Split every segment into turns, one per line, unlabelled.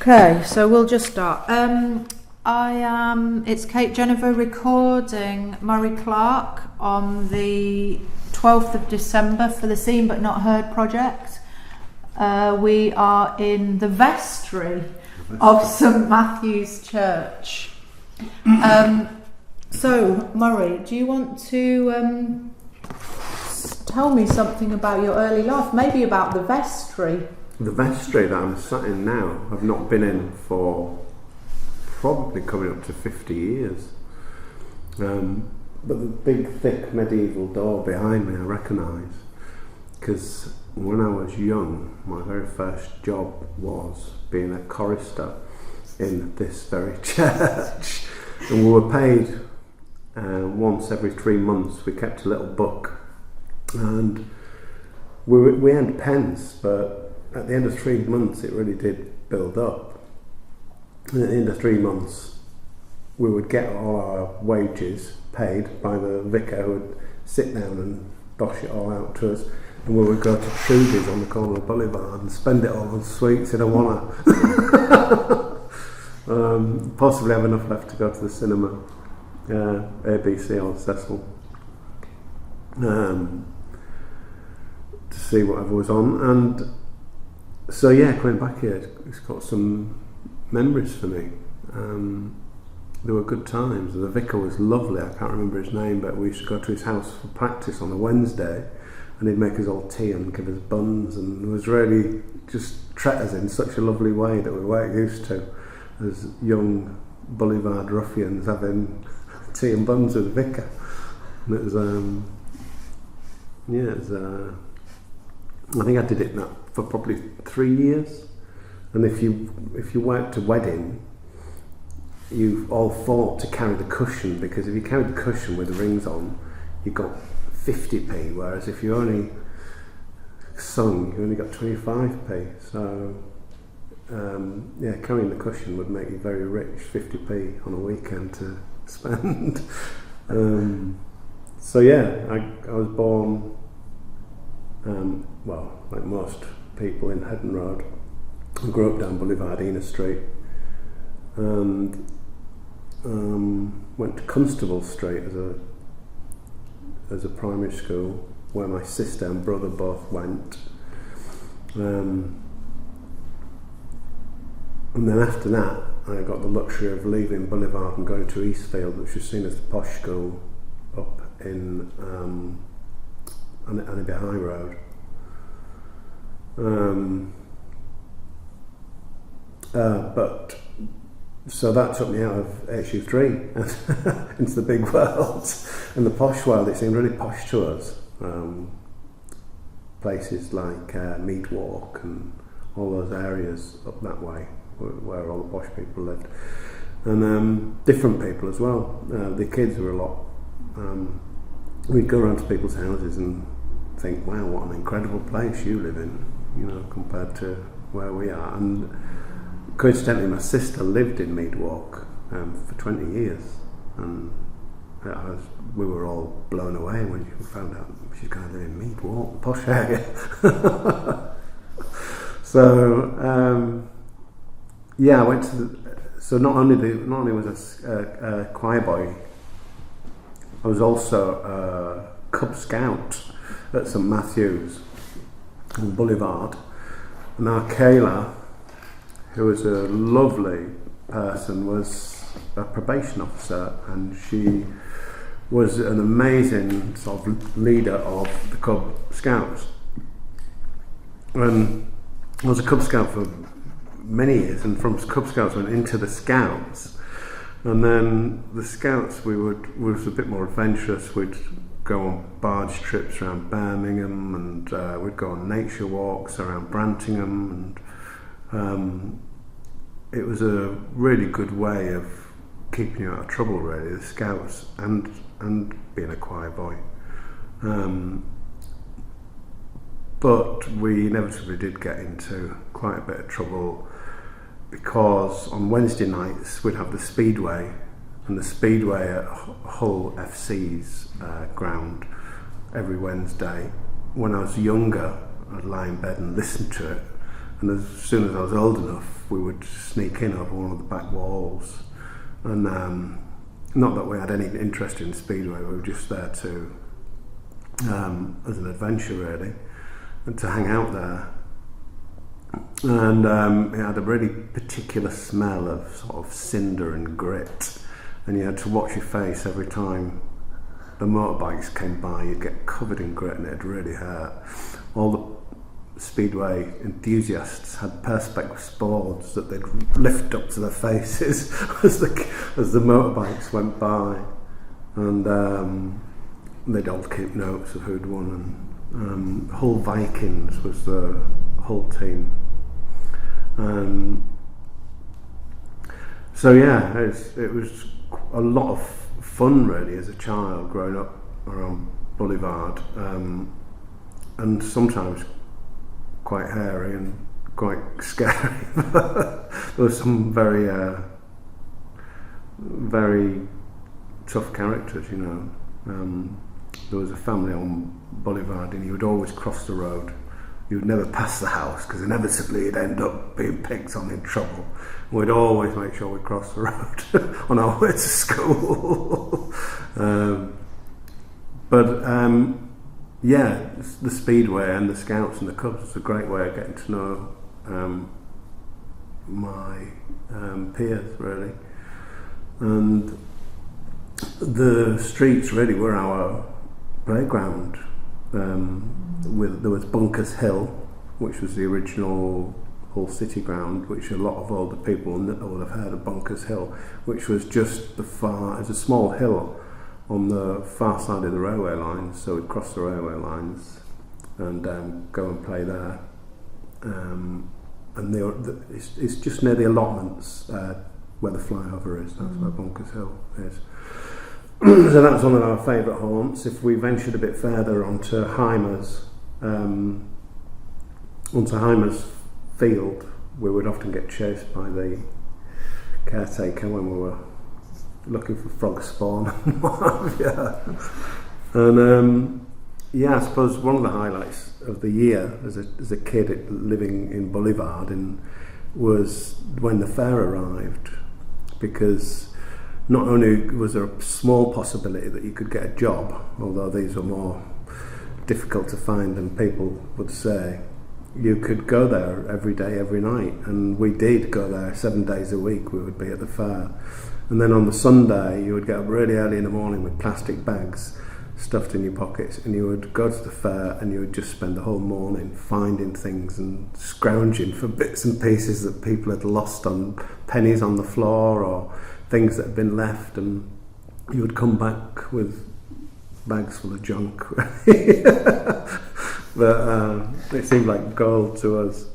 Okay, so we'll just start. It's Kate Jennifer recording Murray Clark on the 12th of December for the Seen But Not Heard project. We are in the vestry of St Matthew's Church. So, Murray, do you want to tell me something about your early life, maybe about the vestry?
The vestry that I'm sat in now, I've not been in for probably coming up to 50 years. But the big, thick medieval door behind me I recognise, because when I was young, my very first job was being a chorister in this very church. And we were paid once every 3 months. We kept a little book, and we earned pence, but at the end of 3 months it really did build up. And at the end of 3 months we would get all our wages paid by the vicar, who would sit down and dosh it all out to us, and we would go to Trudy's on the corner of Boulevard and spend it all on sweets in Awana. Possibly have enough left to go to the cinema, ABC or Cecil, to see whatever was on. And so coming back here, it's got some memories for me. There were good times. The vicar was lovely. I can't remember his name, but we used to go to his house for practice on a Wednesday, and he'd make us all tea and give us buns, and it was really just treat us in such a lovely way that we weren't used to as young Boulevard ruffians having tea and buns with the vicar. And it was I think I did it for probably 3 years. And if you worked a wedding, you all fought to carry the cushion, because if you carried the cushion with the rings on, you got 50p, whereas if you only sung, you only got 25p. So carrying the cushion would make you very rich, 50p on a weekend to spend. I was born, like most people, in Headon Road. I grew up down Boulevardina Street, and went to Constable Street as a primary school, where my sister and brother both went. And then after that, I got the luxury of leaving Boulevard and going to Eastfield, which was seen as the posh school up in Annaby High Road. So that took me out of HU3 into the big world and the posh world. It seemed really posh to us. Places like Mead Walk and all those areas up that way, where all the posh people lived, and different people as well. The kids were a lot. We'd go around to people's houses and think, "Wow, what an incredible place you live in," compared to where we are. And coincidentally, my sister lived in Mead Walk for 20 years, and we were all blown away when we found out she's going to live in Mead Walk, the posh area. So I went to. So not only was I a choir boy, I was also a Cub Scout at St Matthew's on Boulevard. And our Kayla, who was a lovely person, was a probation officer, and she was an amazing sort of leader of the Cub Scouts. And I was a Cub Scout for many years, and from Cub Scouts went into the Scouts, and then the Scouts we was a bit more adventurous. We'd go on barge trips around Birmingham, and we'd go on nature walks around Brantingham, and it was a really good way of keeping you out of trouble, really, the Scouts, and being a choir boy. But we inevitably did get into quite a bit of trouble, because on Wednesday nights we'd have the Speedway, and the Speedway at Hull FC's ground every Wednesday. When I was younger, I'd lie in bed and listen to it, And as soon as I was old enough, we would sneak in over one of the back walls. And not that we had any interest in Speedway, we were just there to, as an adventure really, and to hang out there. And it had a really particular smell of sort of cinder and grit, and you had to watch your face every time the motorbikes came by. You'd get covered in grit and it'd really hurt. All the Speedway enthusiasts had Perspex boards that they'd lift up to their faces as the motorbikes went by, and they'd all keep notes of who'd won. And Hull Vikings was the Hull team. So yeah, it was a lot of fun really as a child growing up around Boulevard, and sometimes quite hairy and quite scary. There were some very tough characters, you know. There was a family on Boulevard and you would always cross the road. You would never pass the house because inevitably you'd end up being picked on in trouble. We'd always make sure we crossed the road on our way to school. Yeah, the Speedway and the Scouts and the Cubs was a great way of getting to know my peers really. And the streets really were our playground. There was Bunkers Hill, which was the original Hull City ground, which a lot of older people will have heard of Bunkers Hill, which was just it's a small hill on the far side of the railway lines, so we'd cross the railway lines and go and play there. And it's just near the allotments where the flyover is. That's where Bunkers Hill is. So that's one of our favourite haunts. If we ventured a bit further onto Heimers field, we would often get chased by the caretaker when we were looking for frog spawn and what have you. And I suppose one of the highlights of the year as a kid living in Boulevard was when the fair arrived, because not only was there a small possibility that you could get a job, although these were more difficult to find than people would say, you could go there every day, every night, and we did go there 7 days a week. We would be at the fair, and then on the Sunday you would get up really early in the morning with plastic bags stuffed in your pockets, and you would go to the fair and you would just spend the whole morning finding things and scrounging for bits and pieces that people had lost, on pennies on the floor or things that had been left, and you would come back with bags full of junk. But it seemed like gold to us.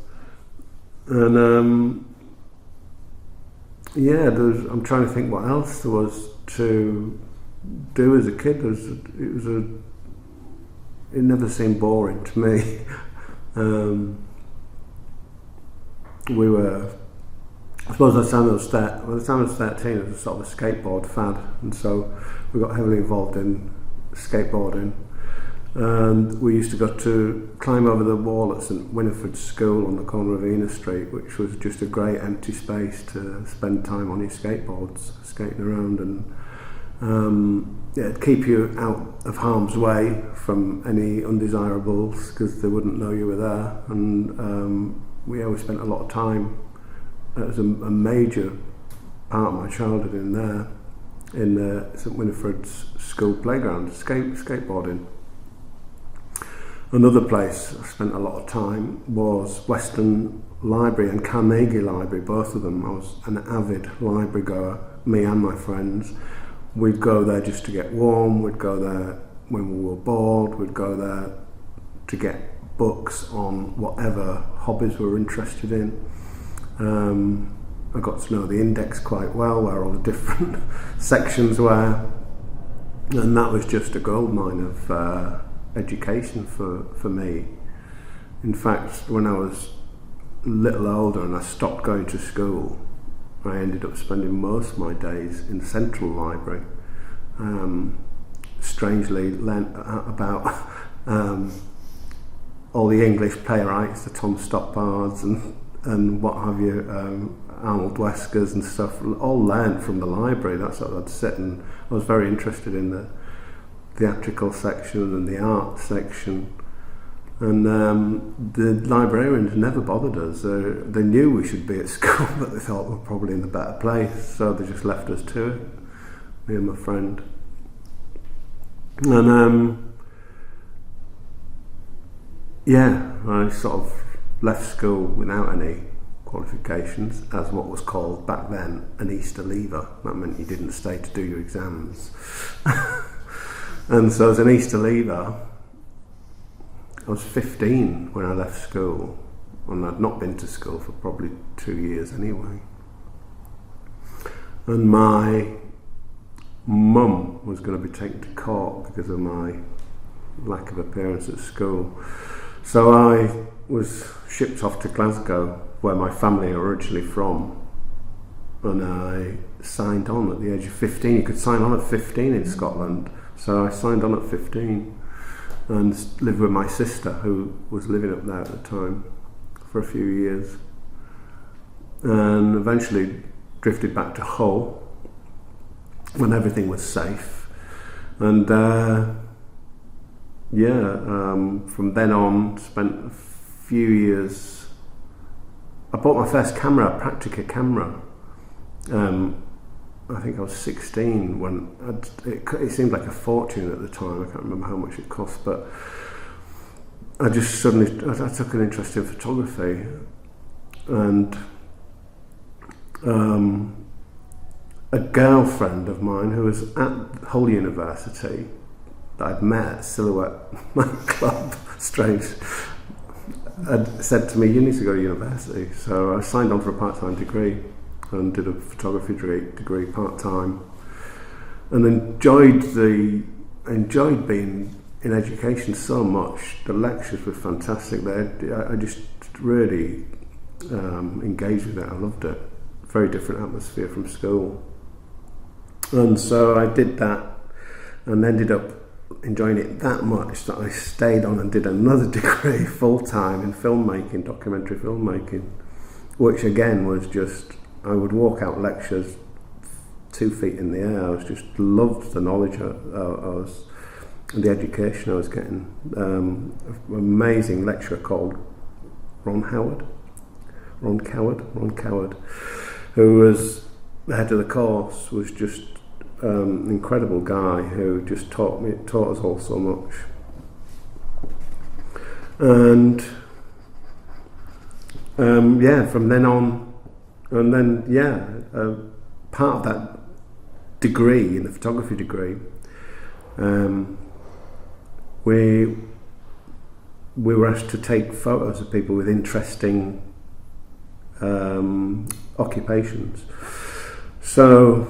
And I'm trying to think what else there was to do as a kid. It never seemed boring to me. I suppose by the time I was 13, it was sort of a skateboard fad, and so we got heavily involved in skateboarding. And we used to go to climb over the wall at St Winifred's School on the corner of Ena Street, which was just a great empty space to spend time on your skateboards, skating around, and it'd keep you out of harm's way from any undesirables because they wouldn't know you were there. And we always spent a lot of time. It was a major part of my childhood in there, in the St Winifred's School playground, skateboarding. Another place I spent a lot of time was Western Library and Carnegie Library, both of them. I was an avid library goer, me and my friends. We'd go there just to get warm, we'd go there when we were bored, we'd go there to get books on whatever hobbies we were interested in. I got to know the index quite well, where all the different sections were, and that was just a goldmine of education for me. In fact, when I was a little older and I stopped going to school, I ended up spending most of my days in the Central Library. Strangely learnt about all the English playwrights, the Tom Stoppards and what have you, Arnold Weskers and stuff, all learnt from the library. That's what I'd sit, and I was very interested in the theatrical section and the art section. And the librarians never bothered us. They knew we should be at school, but they thought we're probably in the better place, so they just left us to it, me and my friend. And I sort of left school without any qualifications, as what was called back then an Easter leaver. That meant you didn't stay to do your exams. And so as an Easter leaver, I was 15 when I left school, and I'd not been to school for probably 2 years anyway. And my mum was going to be taken to court because of my lack of appearance at school. So I was shipped off to Glasgow, where my family are originally from, and I signed on at the age of 15. You could sign on at 15 in Scotland, so I signed on at 15 and lived with my sister, who was living up there at the time, for a few years, and eventually drifted back to Hull when everything was safe. And from then on, spent a few years. I bought my first camera, a Praktica camera. I think I was 16 when it seemed like a fortune at the time. I can't remember how much it cost, but I just suddenly I took an interest in photography, and a girlfriend of mine who was at Hull University that I'd met at Silhouette nightclub, strange, had said to me, "You need to go to university." So I signed on for a part-time degree and did a photography degree part-time, and enjoyed being in education so much. The lectures were fantastic. I just really engaged with it. I loved it. Very different atmosphere from school. And so I did that and ended up enjoying it that much that I stayed on and did another degree full-time in filmmaking, documentary filmmaking, which again was just, I would walk out lectures 2 feet in the air. I was just loved the knowledge I was, and the education I was getting. An amazing lecturer called Ron Coward, who was the head of the course, was just an incredible guy who just taught us all so much. And from then on, and then part of that degree, in the photography degree, we were asked to take photos of people with interesting occupations. So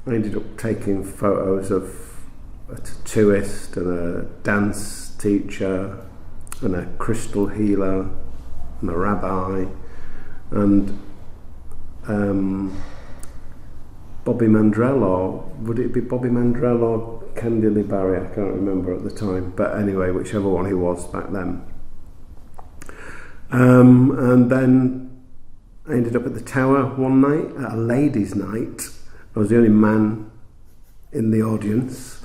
I ended up taking photos of a tattooist and a dance teacher and a crystal healer and a rabbi and Bobby Mandrell, or would it be Bobby Mandrell or Candy Barry? I can't remember at the time, but anyway, whichever one he was back then. And then I ended up at the Tower one night, at a ladies' night. I was the only man in the audience,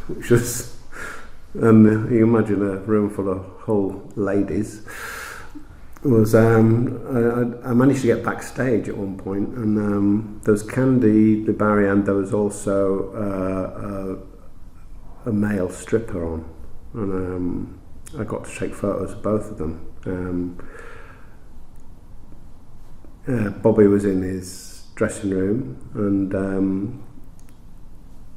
which was, and you imagine a room full of whole ladies. Was I managed to get backstage at one point, and there was Candy Barry, and there was also a male stripper on, and I got to take photos of both of them. Bobby was in his dressing room, and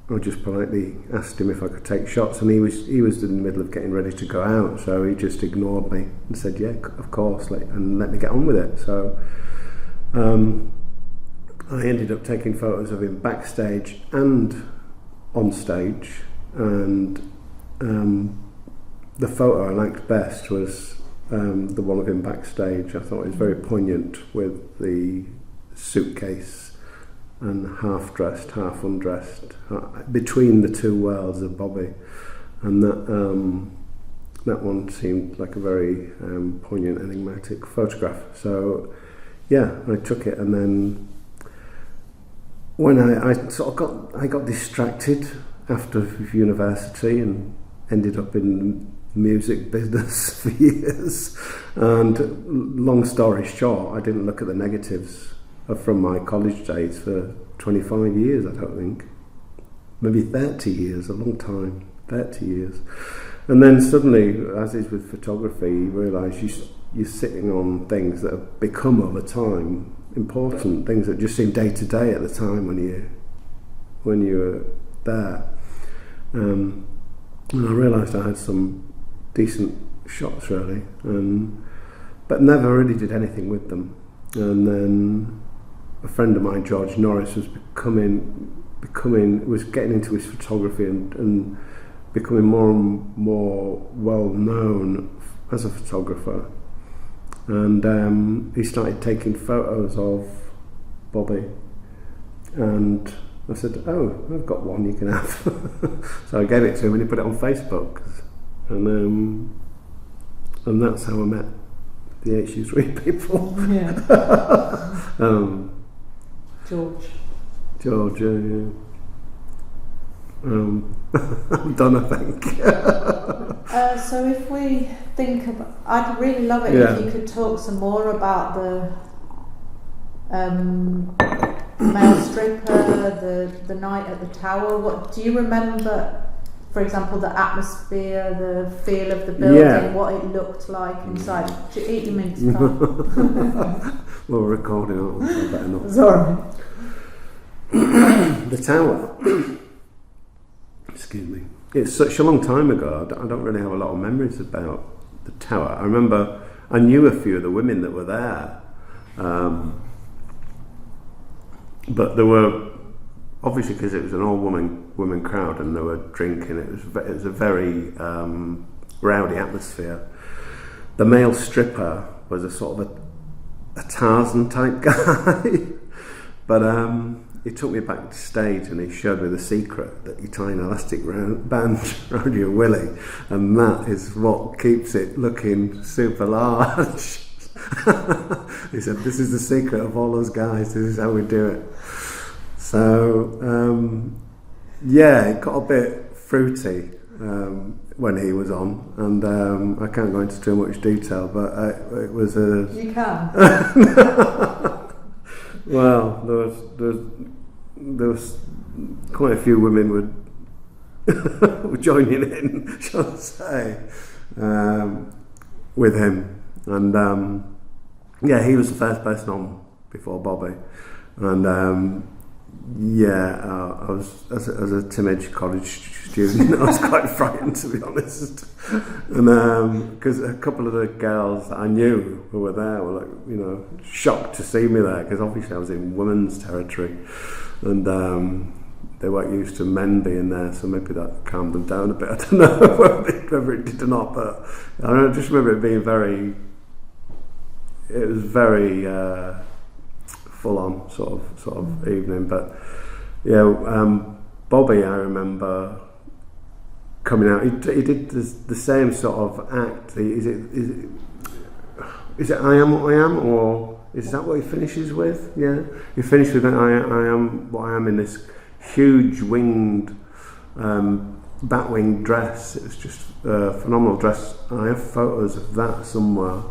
I just politely asked him if I could take shots, and he was in the middle of getting ready to go out, so he just ignored me and said, "Yeah, of course," and let me get on with it. So I ended up taking photos of him backstage and on stage, and the photo I liked best was the one of him backstage. I thought it was very poignant with the suitcase and half dressed, half undressed, between the two worlds of Bobby, and that one seemed like a very poignant, enigmatic photograph. So yeah, I took it, and then when I got distracted after university and ended up in the music business for years. And long story short, I didn't look at the negatives from my college days for 25 years, I don't think. Maybe 30 years, a long time, 30 years. And then suddenly, as is with photography, you realise you're sitting on things that have become over time important, things that just seem day to day at the time when you were there. And I realised I had some decent shots really, but never really did anything with them. And then a friend of mine, George Norris, was was getting into his photography and becoming more and more well known as a photographer. And he started taking photos of Bobby, and I said, "Oh, I've got one you can have." So I gave it to him, and he put it on Facebook, and that's how I met the HU3 people.
Yeah.
George, yeah. I'm done, I think.
So if we think about, I'd really love it if you could talk some more about the male stripper, the night at the tower. What do you remember? For example, the atmosphere, the feel of the building, what it looked like inside. Eat your mince pie.
Well, we're recording, aren't we? So better not.
Sorry.
The tower. Excuse me. It's such a long time ago. I don't really have a lot of memories about the tower. I remember I knew a few of the women that were there, but there were, obviously because it was an all women crowd and they were drinking. It was a very rowdy atmosphere. The male stripper was a sort of a Tarzan type guy, but he took me back to stage and he showed me the secret, that you tie an elastic band around your willy, and that is what keeps it looking super large. He said, "This is the secret of all those guys, this is how we do it." So it got a bit fruity when he was on, and I can't go into too much detail, but it was a...
You can.
Well, there was quite a few women were joining in, shall I say, with him, and he was the first person on before Bobby, and I was as a timid college student, I was quite frightened, to be honest, and because a couple of the girls that I knew who were there were like, shocked to see me there, because obviously I was in women's territory, and they weren't used to men being there, so maybe that calmed them down a bit. I don't know whether it did or not, but I just remember it being very full on sort of evening. But Bobby, I remember coming out. He did the same sort of act. Is it I Am What I Am, or is that what he finishes with? Yeah, he finished with I am what I am, in this huge winged bat-winged dress. It was just a phenomenal dress. I have photos of that somewhere.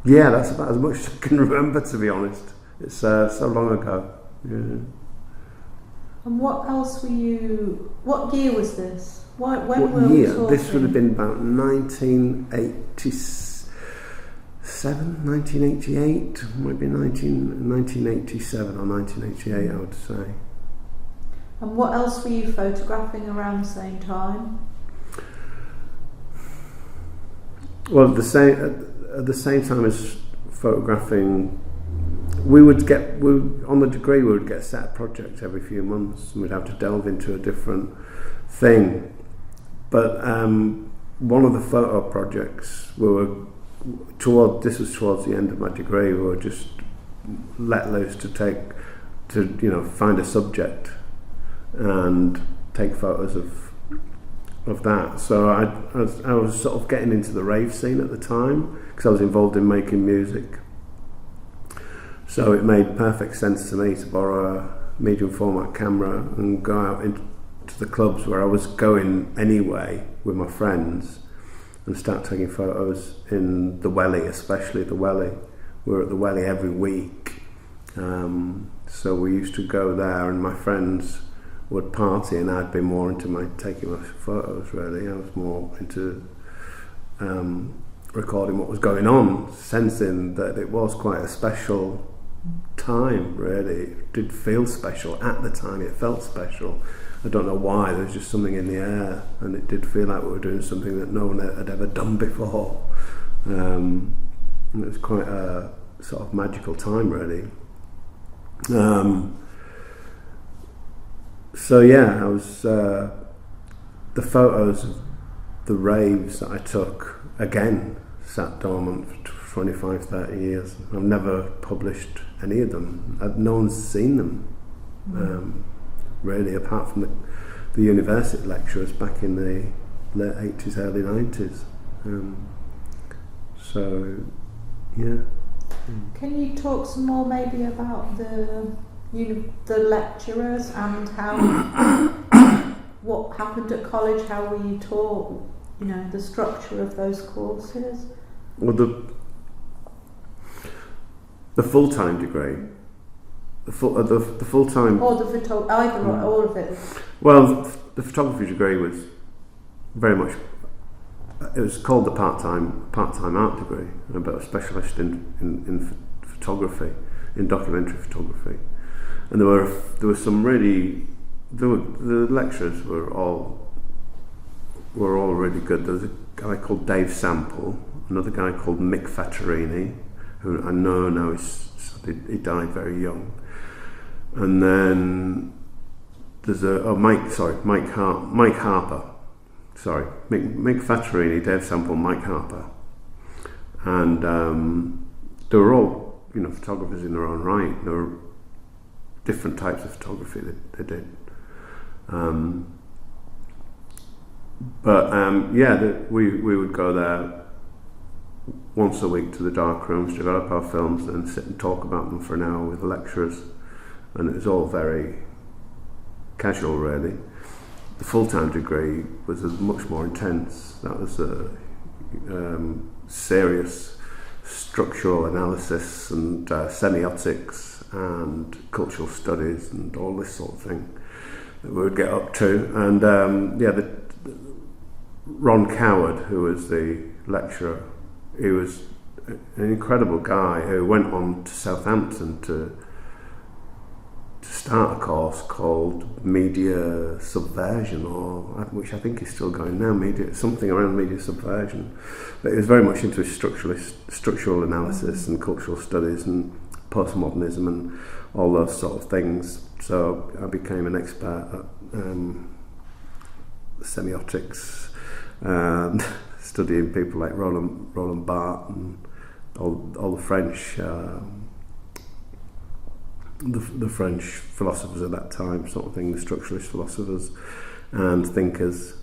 That's about as much as I can remember, to be honest. It's so long ago. Yeah.
And what else what year was this? When
what
were we
year?
talking?
This would have been about 1987, 1988, might be 1987 or 1988, I would say.
And what else were you photographing around the same time?
Well, at the same time as photographing, on the degree we would get set projects every few months, and we'd have to delve into a different thing. But one of the photo projects this was towards the end of my degree, we were just let loose to find a subject, and take photos of that. So I was sort of getting into the rave scene at the time because I was involved in making music. So it made perfect sense to me to borrow a medium format camera and go out into the clubs where I was going anyway with my friends and start taking photos in the Welly, especially the Welly. We were at the Welly every week. So we used to go there and my friends would party and I'd be more into taking my photos really. I was more into recording what was going on, sensing that it was quite a special time really. It did feel special at the time, it felt special. I don't know why, there was just something in the air and it did feel like we were doing something that no one had ever done before. It was quite a sort of magical time really. So yeah, I was the photos of the raves that I took again sat dormant for 25, 30 years. I've never published any of them. No one's seen them really, apart from the university lecturers back in the late 80s, early 90s. So yeah.
Can you talk some more maybe about the lecturers and how what happened at college, how were you taught, the structure of those courses?
Well, the full-time degree, the full-time,
or the either or all of it.
Well, the photography degree was very much. It was called the part-time art degree, but a specialist in photography, in documentary photography. And there were some really, the lecturers were all really good. There was a guy called Dave Sample, another guy called Mick Fattorini, who I know now he died very young. And then there's Mike Harper. Sorry, Mick Fattorini, Dave Sample, Mike Harper. And they were all, photographers in their own right. There were different types of photography that they did. We would go there once a week to the dark rooms, develop our films, and sit and talk about them for an hour with the lecturers. And it was all very casual, really. The full-time degree was much more intense. That was a serious structural analysis and semiotics and cultural studies and all this sort of thing that we would get up to. And Ron Coward, who was the lecturer, he was an incredible guy who went on to Southampton to start a course called Media Subversion, which I think is still going now, something around media subversion. But he was very much into structural analysis and cultural studies and postmodernism and all those sort of things. So I became an expert at semiotics and studying people like Roland Barthes and all the French. The French philosophers at that time, sort of thing, the structuralist philosophers and thinkers,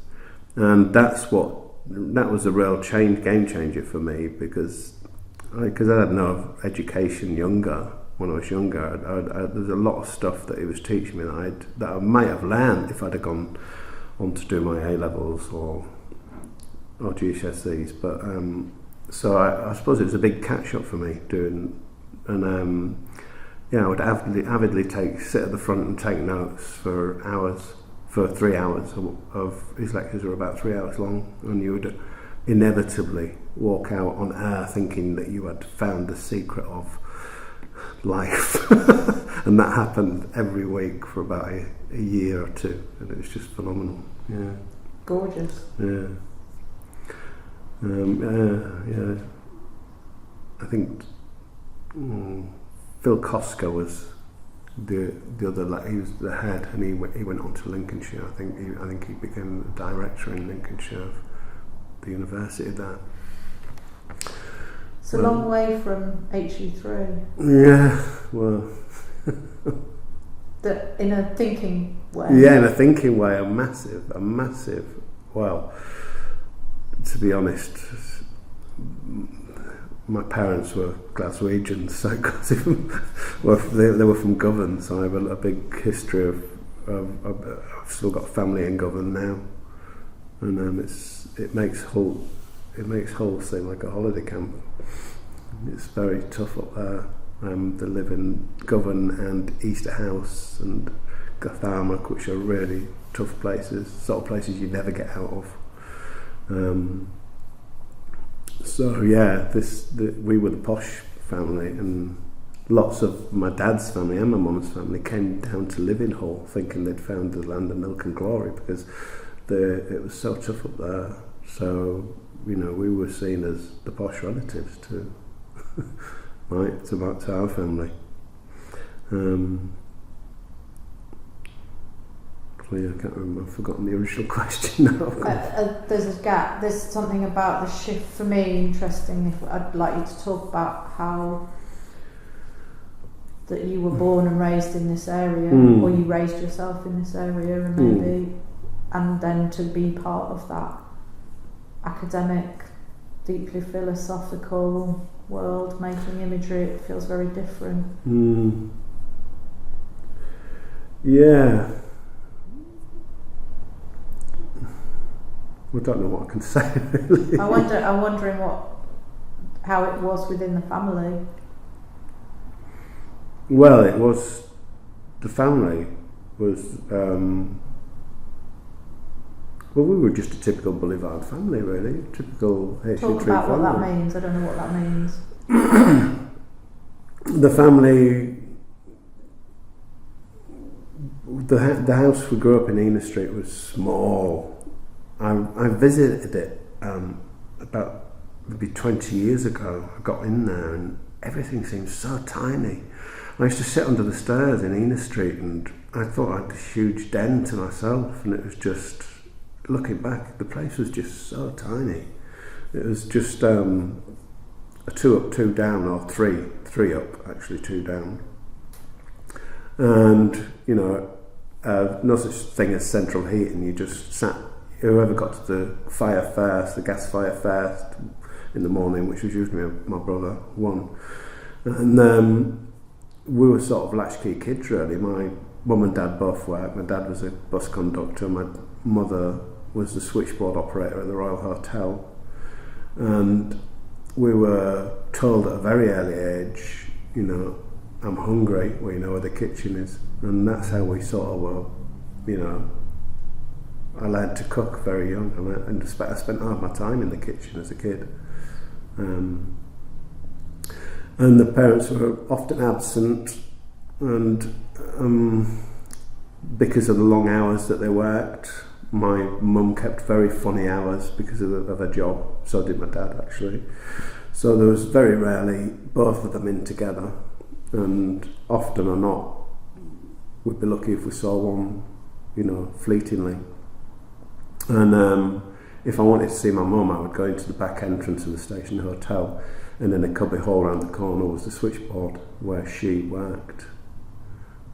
and that was a real game changer for me because I had no education when I was younger. There's a lot of stuff that he was teaching me that I might have learned if I'd have gone on to do my A-levels or GCSEs, but so I suppose it was a big catch-up for me doing, and I would avidly sit at the front and take notes for 3 hours of his lectures were about 3 hours long, and you would inevitably walk out on air thinking that you had found the secret of life. And that happened every week for about a year or two, and it was just phenomenal. Yeah.
Gorgeous.
Yeah. I think Phil Koska was the other. He was the head, and he went on to Lincolnshire. I think he became the director in Lincolnshire of the university there.
It's a long way from HU3.
Yeah, well,
in a thinking way.
Yeah, in a thinking way, a massive. Well, to be honest, my parents were Glaswegians, so they were from Govan, so I have a big history of. I've still got family in Govan now, and it makes Hull seem like a holiday camp. It's very tough up there. They live in Govan and Easterhouse and Gatharmach, which are really tough places, sort of places you never get out of. So yeah, we were the posh family, and lots of my dad's family and my mum's family came down to live in Hull, thinking they'd found the land of milk and glory, because it was so tough up there. So we were seen as the posh relatives to right to our family. I can't remember. I've forgotten the original question now.
There's a gap. There's something about the shift for me interesting. If I'd like you to talk about how that you were born and raised in this area, or you raised yourself in this area, and maybe, and then to be part of that academic, deeply philosophical world, making imagery. It feels very different.
Yeah. I don't know what I can say, really.
I'm wondering how it was within the family.
Well, the family was, we were just a typical Boulevard family, really. Typical H.U.
Talk about
family.
what that means. I don't know what that means.
The family, the house we grew up in, Ena Street, was small. I visited it about maybe 20 years ago. I got in there and everything seemed so tiny. I used to sit under the stairs in Ena Street, and I thought I had this huge den to myself, and it was just, looking back, the place was just so tiny. It was just a 2 up, 2 down, or 3 up, actually 2 down. And, no such thing as central heating. You just sat, whoever got to the fire first, the gas fire first in the morning, which was usually my brother, won. And we were sort of latchkey kids, really. My mum and dad both worked. My dad was a bus conductor. My mother was the switchboard operator at the Royal Hotel. And we were told at a very early age, I'm hungry, well, where the kitchen is. And that's how we sort of were, I learned to cook very young, and I spent half my time in the kitchen as a kid. And the parents were often absent, and because of the long hours that they worked, my mum kept very funny hours because of her job. So did my dad, actually. So there was very rarely both of them in together, and often or not, we'd be lucky if we saw one, fleetingly. And if I wanted to see my mum, I would go into the back entrance of the station hotel, and in a cubby hole around the corner was the switchboard where she worked.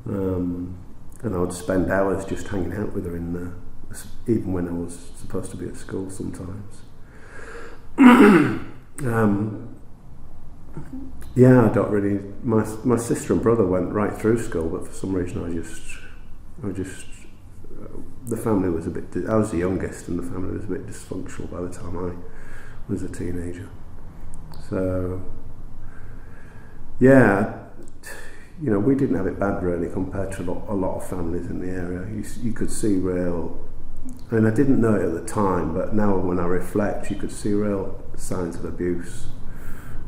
And I would spend hours just hanging out with her in there, even when I was supposed to be at school sometimes. I don't really. My sister and brother went right through school, but for some reason I just the family was a bit. I was the youngest, and the family was a bit dysfunctional by the time I was a teenager. So, we didn't have it bad, really, compared to a lot of families in the area. You could see real, and I didn't know it at the time, but now when I reflect, you could see real signs of abuse.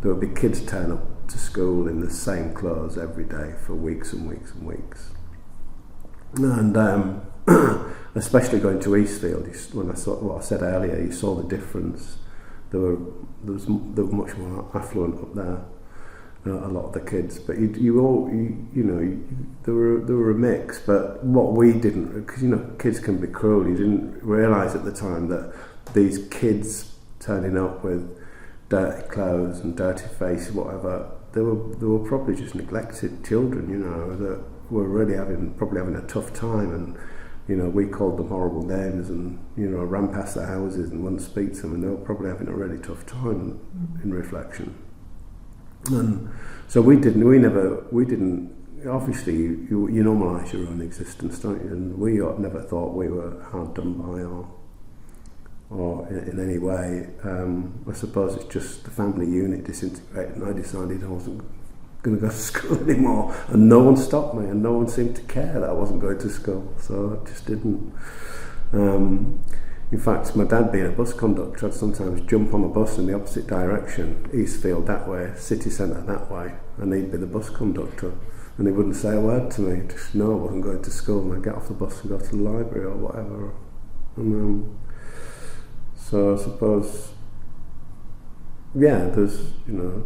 There would be kids turn up to school in the same clothes every day for weeks and weeks and weeks. And especially going to Eastfield, when I saw what I said earlier, you saw the difference. They were much more affluent up there, a lot of the kids. But there were a mix. But what we didn't, because kids can be cruel. You didn't realise at the time that these kids turning up with dirty clothes and dirty faces, whatever, they were probably just neglected children. That were really probably having a tough time, and you know, we called them horrible names, and you know, ran past their houses and wouldn't speak to them, and they were probably having a really tough time in reflection. And so we didn't. Obviously, you normalise your own existence, don't you? And we never thought we were hard done by or in any way. I suppose it's just the family unit disintegrated, and I decided I wasn't going to go to school anymore, and no one stopped me, and no one seemed to care that I wasn't going to school, so I just didn't. In fact, my dad being a bus conductor, I'd sometimes jump on a bus in the opposite direction, Eastfield that way, city centre that way, and he'd be the bus conductor, and he wouldn't say a word to me, just know I wasn't going to school, and I'd get off the bus and go to the library or whatever. And so I suppose, yeah, there's, you know,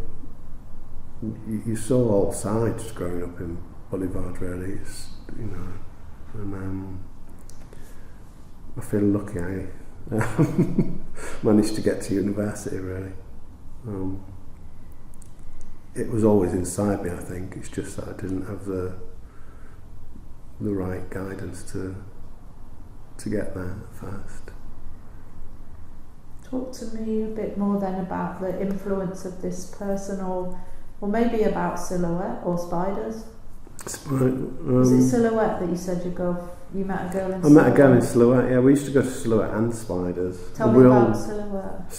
you saw all sides growing up in Boulevard, really. It's, you know, and I feel lucky I managed to get to university, really. It was always inside me, I think. It's just that I didn't have the right guidance to get there first.
Talk to me a bit more then about the influence of this person, or maybe about Silhouette or Spiders. Was it Silhouette that you said you met a girl in Silhouette?
I met a girl in Silhouette, yeah. We used to go to Silhouette and Spiders.
Tell me about Silhouette.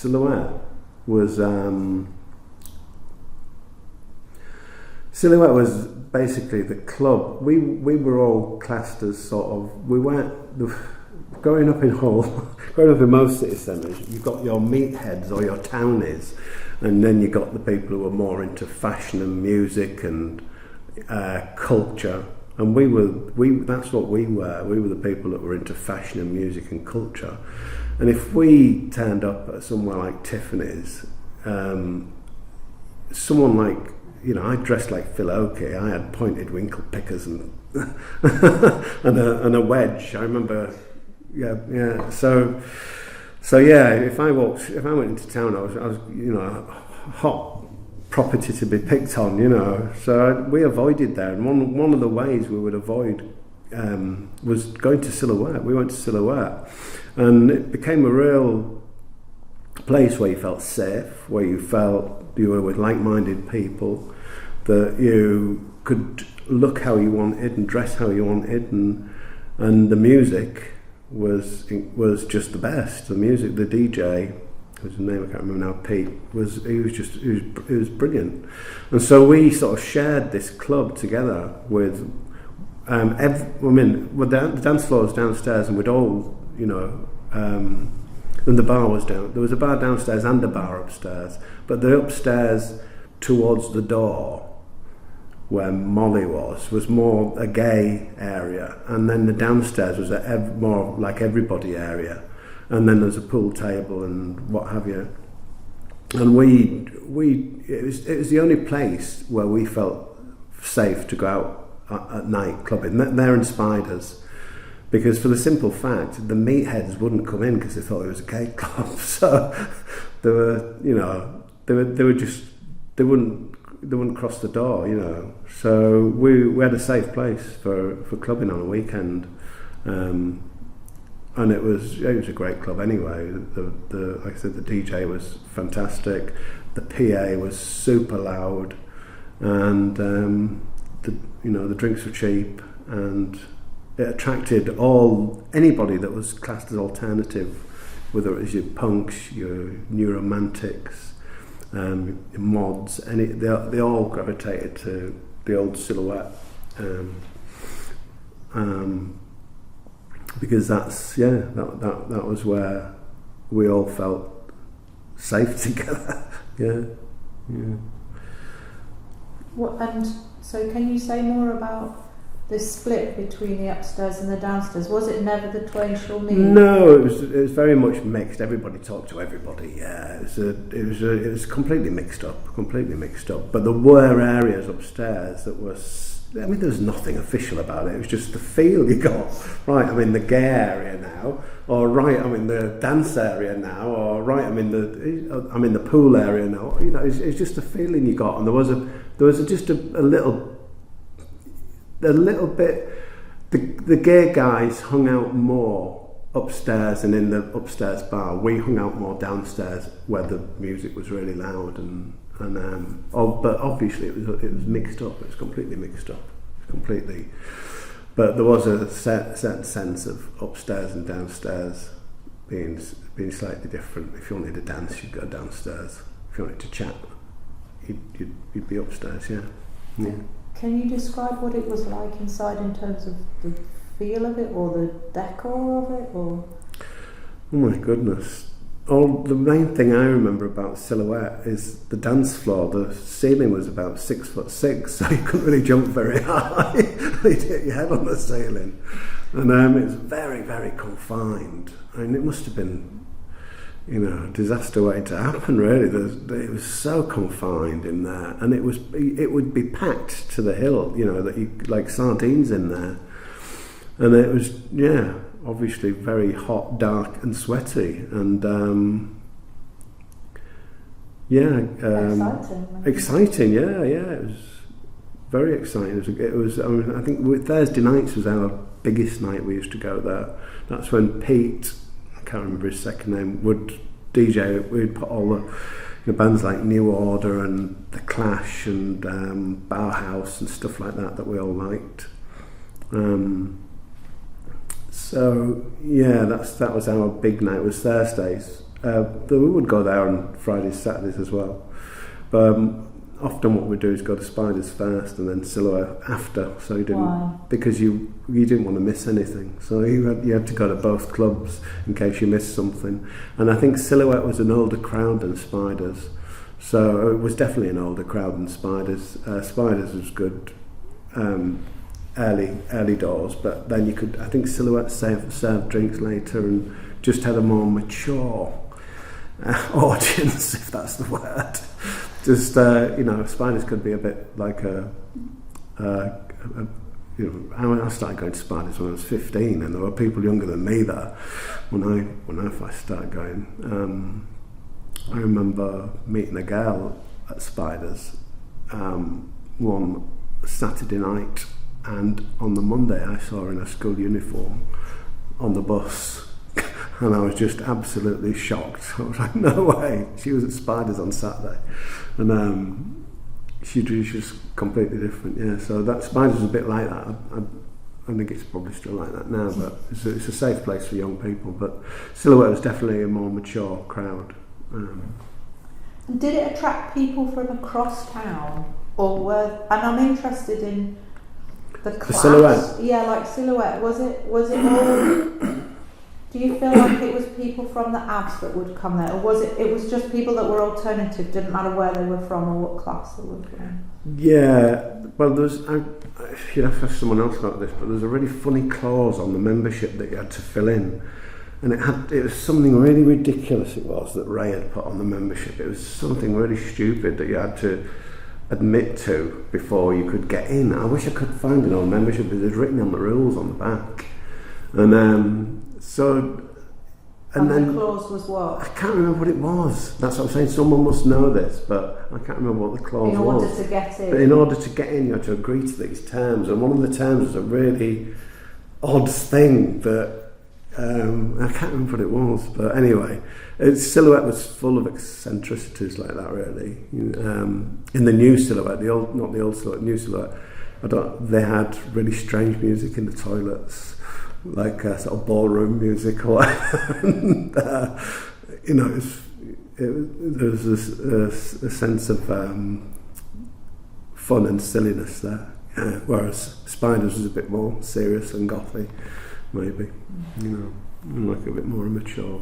Silhouette was basically the club. We were all classed as sort of, we weren't, growing up in Hull, growing up in most city centres, you've got your meatheads or your townies, and then you got the people who were more into fashion and music and culture, and that's what we were. We were the people that were into fashion and music and culture. And if we turned up at somewhere like Tiffany's, someone like, you know, I dressed like Phil Oakey. I had pointed winkle pickers and and a wedge. I remember, yeah. So yeah. If I went into town, I was you know, hot property to be picked on, you know. So we avoided there, and one of the ways we would avoid was going to Silhouette. We went to Silhouette, and it became a real place where you felt safe, where you felt you were with like-minded people, that you could look how you wanted and dress how you wanted, and the music was just the best. The music, the DJ, whose name I can't remember now, Pete, was brilliant. And so we sort of shared this club together with the dance floor was downstairs, and we'd all, you know, and the bar was down. There was a bar downstairs and a bar upstairs, but the upstairs towards the door where Molly was more a gay area, and then the downstairs was more like everybody area, and then there's a pool table and what have you. And it was the only place where we felt safe to go out at night clubbing. There in Spiders. Because for the simple fact, the meatheads wouldn't come in because they thought it was a gay club. So they were, you know, they wouldn't cross the door, you know. So we had a safe place for clubbing on a weekend, and it was a great club anyway. Like I said, the DJ was fantastic, the PA was super loud, and the drinks were cheap, and it attracted anybody that was classed as alternative, whether it was your punks, your new romantics, mods, and they all gravitated to the old Silhouette, because that was where we all felt safe together. yeah.
And so, can you say more about the split between the upstairs and the downstairs? Was it never the twain shall meet?
No, it was very much mixed. Everybody talked to everybody. Yeah, it was completely mixed up. But there were areas upstairs that was. I mean, there was nothing official about it. It was just the feel you got. Right, I'm in the gay area now, or right, I'm in the dance area now, or right, I'm in the pool area now. You know, it's just the feeling you got, and there was just a little. a little bit. The gay guys hung out more upstairs and in the upstairs bar. We hung out more downstairs where the music was really loud but obviously it was mixed up. It was completely mixed up, completely. But there was a certain sense of upstairs and downstairs being slightly different. If you wanted to dance, you'd go downstairs. If you wanted to chat, you'd be upstairs. Yeah.
Can you describe what it was like inside in terms of the feel of it or the decor of it? Or
oh my goodness! The main thing I remember about Silhouette is the dance floor. The ceiling was about 6'6", so you couldn't really jump very high. You'd hit your head on the ceiling, and it was very, very confined. I mean, it must have been, a disaster waiting to happen. Really, it was so confined in there, and it would be packed to the hill. That you like sardines in there, and it was obviously very hot, dark, and sweaty, and exciting. Yeah, it was very exciting. It was. I mean, I think Thursday nights was our biggest night. We used to go there. That's when Pete, I can't remember his second name, would DJ. We'd put all the bands like New Order and The Clash and Bauhaus and stuff like that we all liked. So that was our big night. It was Thursdays. We would go there on Fridays, Saturdays as well. But often what we do is go to Spiders first and then Silhouette after. So you didn't.
Why?
Because you didn't want to miss anything. So you had to go to both clubs in case you missed something. And I think Silhouette was an older crowd than Spiders. So it was definitely an older crowd than Spiders. Spiders was good. Early doors, but then you could. I think Silhouette served drinks later and just had a more mature audience, if that's the word. Just Spiders could be a bit like I started going to Spiders when I was 15, and there were people younger than me there when I first started going. I remember meeting a girl at Spiders one Saturday night. And on the Monday I saw her in a school uniform on the bus and I was just absolutely shocked. I was like, no way. She was at Spiders on Saturday and she's just completely different. So that Spiders was a bit like that. I think it's probably still like that now, but it's a safe place for young people. But Silhouette was definitely a more mature crowd.
And did it attract people from across town? And I'm interested in the class.
Silhouette?
Yeah, like Silhouette. Was it all? Do you feel like it was people from the Abs that would come there, or was it was just people that were alternative, didn't matter where they were from or what class they were from?
Yeah, well, you'd have to ask someone else about this, but there's a really funny clause on the membership that you had to fill in, and it was something really ridiculous. It was that Ray had put on the membership. It was something really stupid that you had to admit to before you could get in. I wish I could find an old membership because it's written on the rules on the back, and
then the clause was what?
I can't remember what it was. That's what I'm saying. Someone must know this, but I can't remember what the clause was.
In order to get in.
But in order to get in, you had to agree to these terms, and one of the terms was a really odd thing that I can't remember what it was. But anyway, Silhouette was full of eccentricities like that. Really, in the new Silhouette, not the old Silhouette, new Silhouette, they had really strange music in the toilets, like sort of ballroom music or whatever. And, there was a sense of fun and silliness there, whereas Spiders was a bit more serious and gothy, maybe, and like a bit more immature.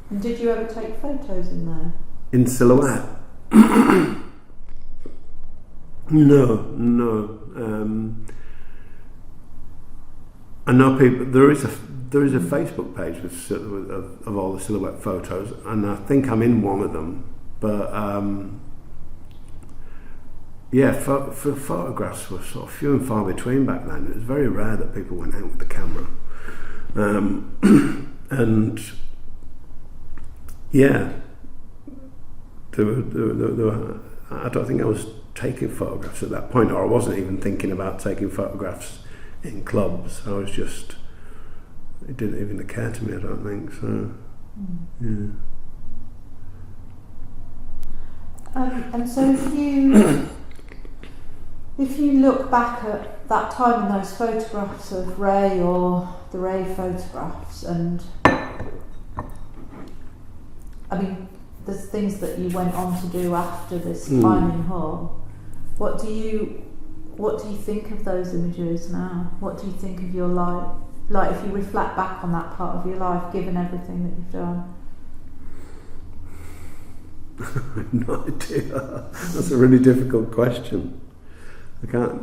And did you ever take photos in there?
In Silhouette? No. I know people. There is a Facebook page of all the Silhouette photos, and I think I'm in one of them. But photographs were sort of few and far between back then. It was very rare that people went out with the camera, and there were I don't think I was taking photographs at that point, or I wasn't even thinking about taking photographs in clubs. I was just, it didn't even occur to me, I don't think, so, yeah.
And so if you look back at that time in those photographs of Ray, or the Ray photographs, and I mean, there's things that you went on to do after this time in Hull. What do you think of those images now? What do you think of your life? Like, if you reflect back on that part of your life, given everything that you've done.
I have no idea. That's a really difficult question. I can't.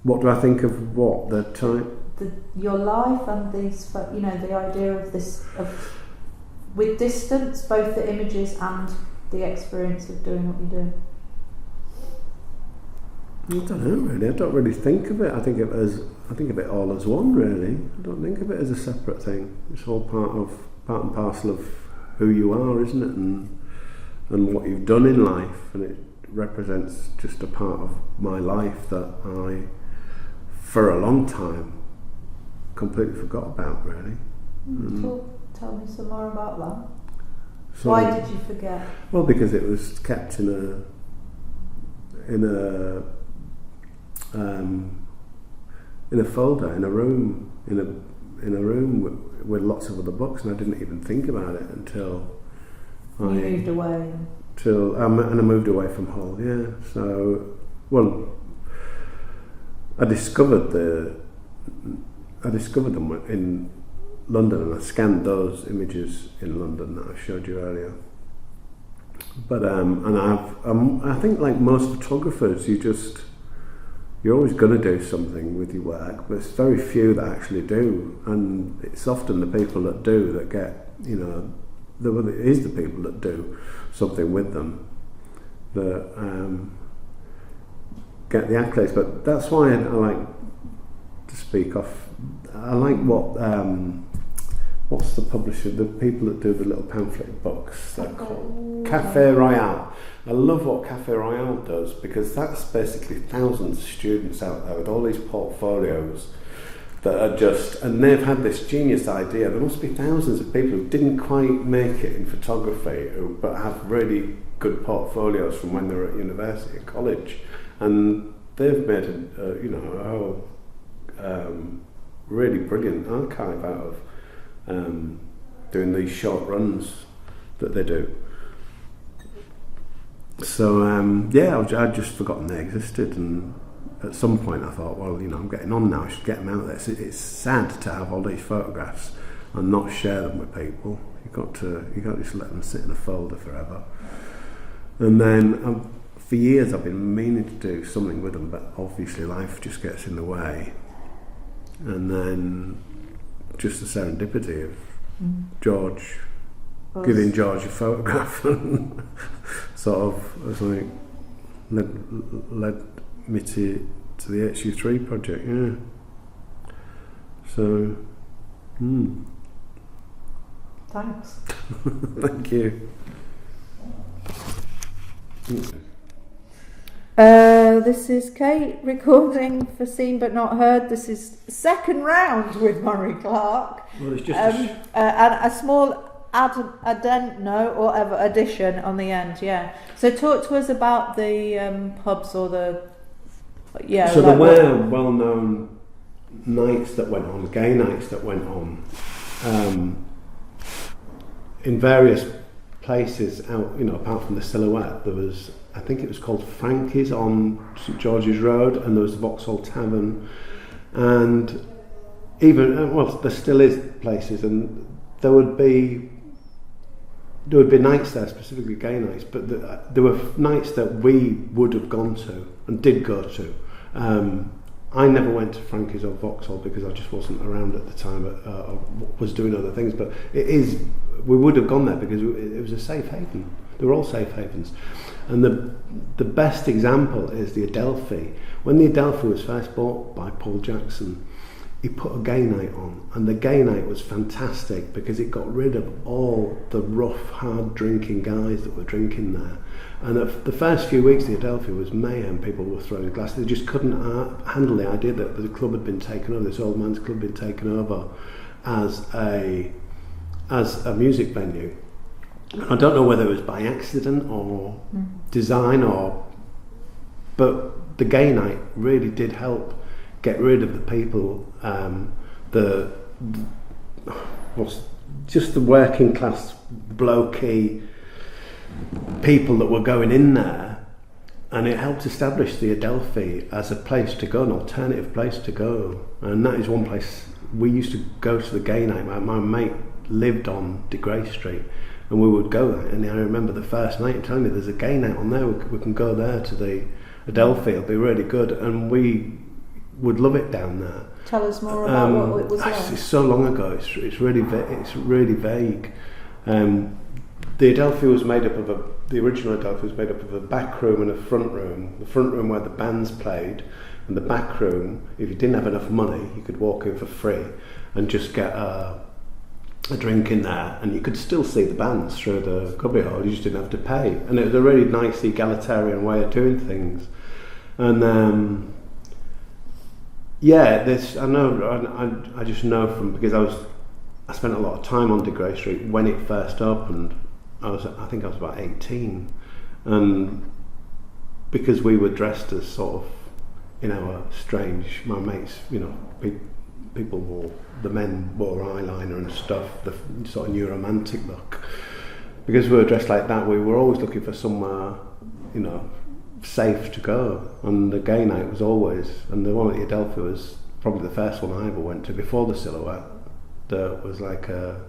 What do I think of what the time?
Your life and these, the idea of this, with distance, both the images and the experience of doing what you do.
I don't know really. I don't really think of it. I think of it all as one. Really, I don't think of it as a separate thing. It's all part and parcel of who you are, isn't it? And what you've done in life, and it represents just a part of my life that I, for a long time, completely forgot about. Really.
Tell me some more about that.
So,
why did you forget?
Well, because it was kept in a folder in a room with lots of other books, and I didn't even think about it until
you moved away.
And I moved away from Hull. Yeah. So, well, I discovered them in London, and I scanned those images in London that I showed you earlier. But I think, like most photographers, you're always going to do something with your work, but it's very few that actually do, and it's often the people that do that get, it is the people that do something with them that get the accolades. But that's why I like to speak off. I like what's the publisher, the people that do the little pamphlet books, they're called Café Royale. I love what Café Royale does, because that's basically thousands of students out there with all these portfolios that are and they've had this genius idea. There must be thousands of people who didn't quite make it in photography, but have really good portfolios from when they were at university and college, and they've made a really brilliant archive out of doing these short runs that they do. So I'd just forgotten they existed, and at some point I thought, well, I'm getting on now, I should get them out there. It's sad to have all these photographs and not share them with people. You can't just let them sit in a folder forever. And then for years I've been meaning to do something with them, but obviously life just gets in the way. And then just the serendipity of George, giving George a photograph, and sort of, it was like, led me to the HU3 project, yeah. So,
Thanks.
Thank you.
This is Kate recording for Seen But Not Heard. This is second round with Murray Clark.
Well, it's just
and a small addition on the end, yeah. So talk to us about the pubs or the... Yeah.
So there were well-known nights that went on, gay nights that went on, in various places out, apart from the Silhouette. There was, I think it was called Frankie's on St George's Road, and there was Vauxhall Tavern, and even, there still is places, and there would be nights there, specifically gay nights, but there were nights that we would have gone to and did go to. I never went to Frankie's or Vauxhall because I just wasn't around at the time, I was doing other things, but we would have gone there because it was a safe haven. They were all safe havens. And the best example is the Adelphi. When the Adelphi was first bought by Paul Jackson, he put a gay night on, and the gay night was fantastic because it got rid of all the rough, hard drinking guys that were drinking there. And the first few weeks the Adelphi was mayhem. People were throwing glasses. They just couldn't handle the idea that the club had been taken over, this old man's club had been taken over as a music venue. I don't know whether it was by accident or design, but the gay night really did help get rid of the people, just the working class blokey people that were going in there, and it helped establish the Adelphi as a place to go, an alternative place to go. And that is one place we used to go to, the gay night. My mate lived on De Grey Street, and we would go there. And I remember the first night telling me, there's a gay night on there, we can go there to the Adelphi, it'll be really good. And we would love it down there.
Tell us more about what it was like.
It's so long ago, it's really vague. The Adelphi was made up of the original Adelphi was made up of a back room and a front room. The front room where the bands played, and the back room, if you didn't have enough money, you could walk in for free and just get a drink in there, and you could still see the bands through the cubbyhole. You just didn't have to pay, and it was a really nice egalitarian way of doing things. And I just know from, because I spent a lot of time on De Grey Street when it first opened. I think I was about 18, and because we were dressed as sort of, my mates, people wore, the men wore eyeliner and stuff, the sort of new romantic look. Because we were dressed like that, we were always looking for somewhere, safe to go. And the gay night was always, and the one at the Adelphi was probably the first one I ever went to before the Silhouette. That was like a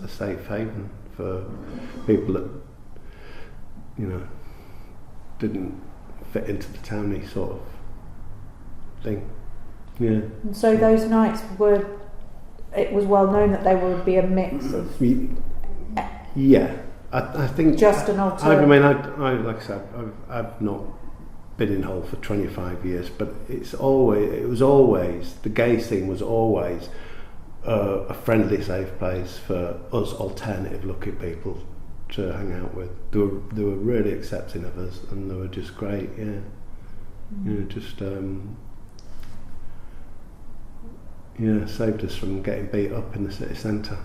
safe haven for people that, didn't fit into the towny sort of thing. Yeah.
And so those nights it was well known that there would be a mix of...
Yeah. I think...
Just an alternative.
Like I said, I've not been in Hull for 25 years, but the gay scene was always a friendly, safe place for us alternative looking people to hang out with. They were really accepting of us, and they were just great, yeah. Saved us from getting beat up in the city centre.